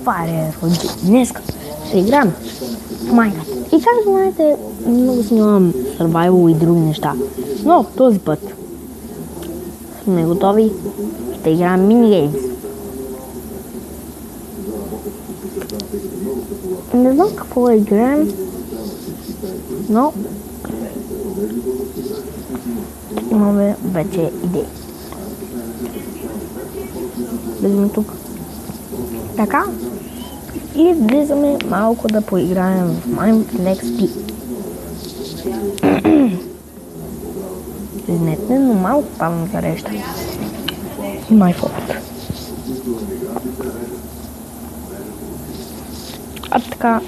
Това роди. Днес ще играем в Майнкрафт. И как знаете, много снимам survival и други неща. Но този път сме готови. Ще играем минигеймс. Не знам какво да играем, но имаме вече идеи. Влизаме тук. Така. И влизаме малко да поиграем в Minecraft XP. Извинете, но малко падам зарежда. My fault. А така.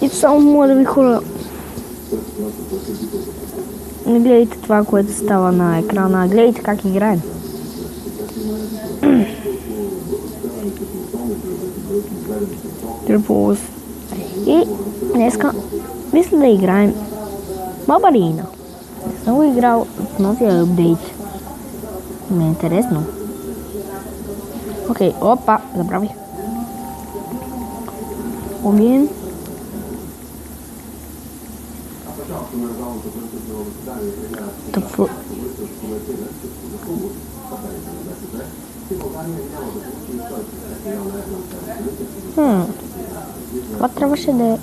И само млади хора. Не гледайте това, което става на екрана, гледайте как играем. И днеска мисля да играем Mobarina. Не съм го играл в новия апдейт. Ми е интересно. Окей, опа, забравих. Обиен. Това трябваше да е...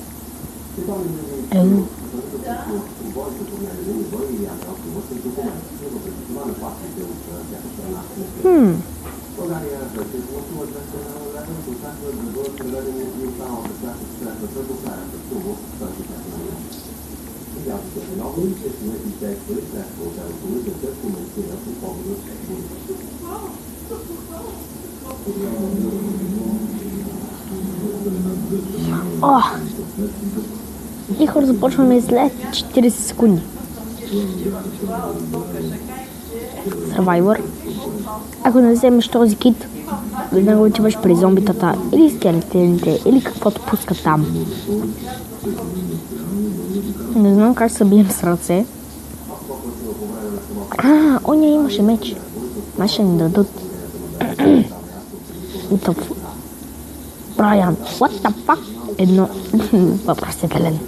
И хора, започваме след 40 секунди. Survivor. Ако не вземеш този кит, веднага отиваш при зомбитата или скелетените, или каквото пуска там. Не знам как се бием с ръце. Оня имаше меч. Маше ни дадат. Брайан, what the fuck? Едно въпросителен.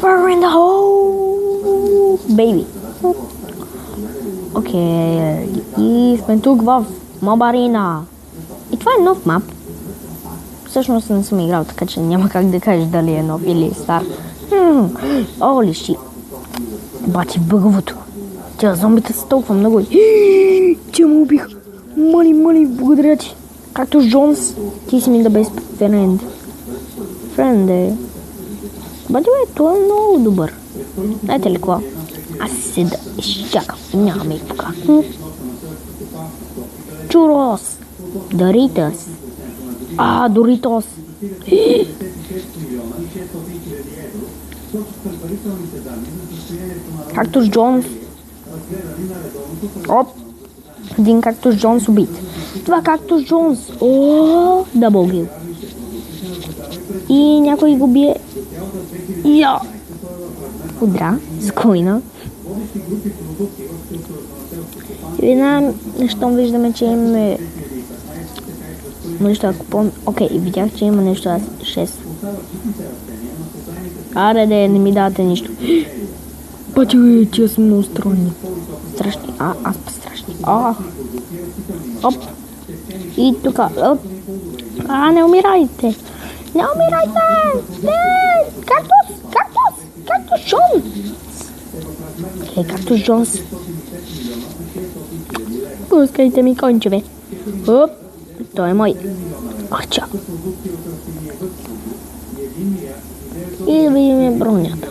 We're in the hole, baby. Окей, и сме тук в Mobarina. И това е нов мап. Всъщност не съм играл, така че няма как да кажеш дали е нов или стар. Оли ши. Бати бъговото. Тя зомбите са толкова много. Тя му убих. Мали, благодаря ти. Както Джонс, ти си ми да без френд. Френд е. Бати бе, това е много добър. Знаете ли какво? Аз си да изчакам. Нямаме и тук. Чурос. Доритос. Доритос. Както Джонс. Един Кактус Джонс убит. Това Кактус Джонс. Дабл кил. И някой го бие. Удра. Скойна. И нещо виждаме, че имаме нещо купон. Окей, видях, че има нещо 6. Аре, не ми давате нищо. Пъти, тия са много странни. Страшни. Аз па страшни. Оп. И тук. Не умирайте. Не умирайте. Кактус Джонс. Кактус Джонс. Пускайте ми кончове. Оп. Той е мой. Чао. И да видим бронята.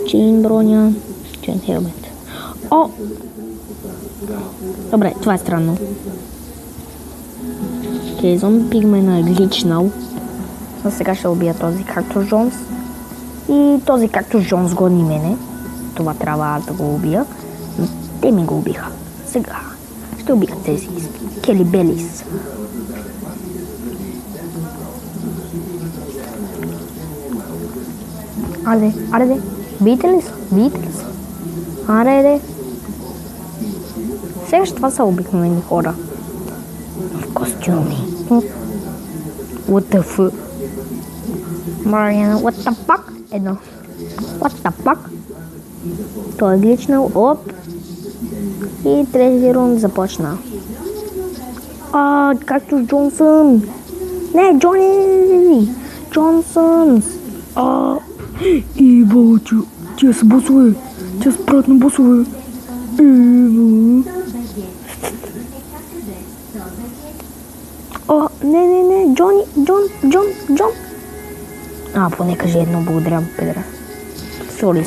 Чин броня. Чин хелмет. Добре, това е странно. Окей, зомби пигмена е гличнал. А сега ще убия този Кактус Джонс. И този Кактус Джонс гони мене. Това трябва да го убия. Те ми го убиха. Сега ще убия тези Келибелис. Аре, видите ли са? Аре. Сеш, това са обикновени хора. В костюми. What the fuck? Мариана, what the fuck? Едно. What the fuck? Той е гличнал. Оп. И трети рунд започна. Както Джонсън. Не, Джони! Джонсън! Иво, тия са босове. Тия са пратни босове. Иво. Не, Джон. Поне кажи едно, благодаря, педра. Сори.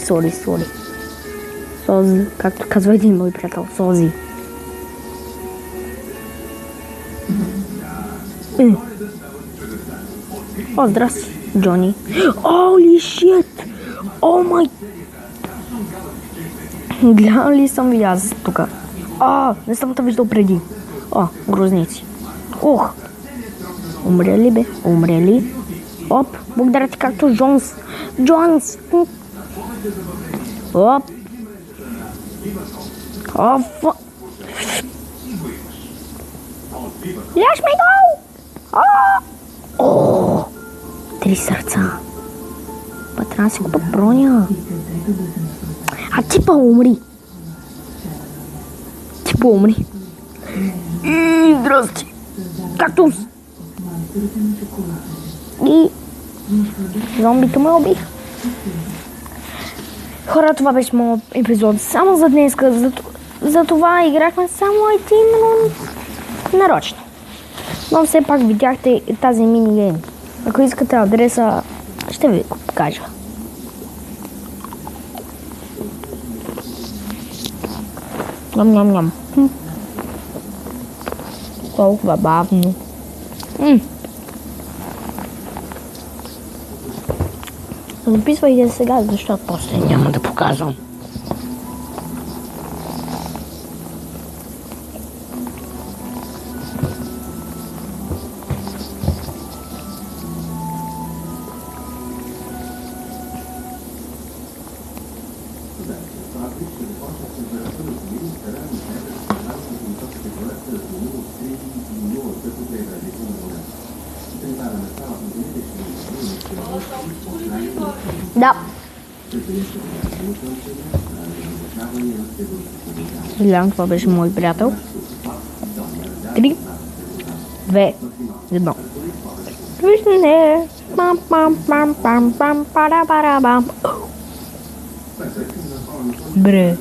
Сози, както казва един мой приятел, Сози. Здрасти, Джони. Holy shit! Oh my... Гледал ли съм ви аз тук? Не съм те виждал преди. Грозници. Умрели. Оп, благодаря ти както Джонс. Оп. Ляж ми го! 3 сърца. Трябва да си го броня. Ти умри. Здрасти. Кактус. И зомбито ме убих. Хора, това беше моят епизод само за днес. За това играхме само един рунд нарочно. Но все пак видяхте тази мини-гейм. Ако искате адреса, ще ви го покажа. Ням. Толкова бавно. Записвайте сега, защото после няма да показвам. Да. Гледам, това беше мой приятел. 3, 2, 1. Виждане. Пам. Бре.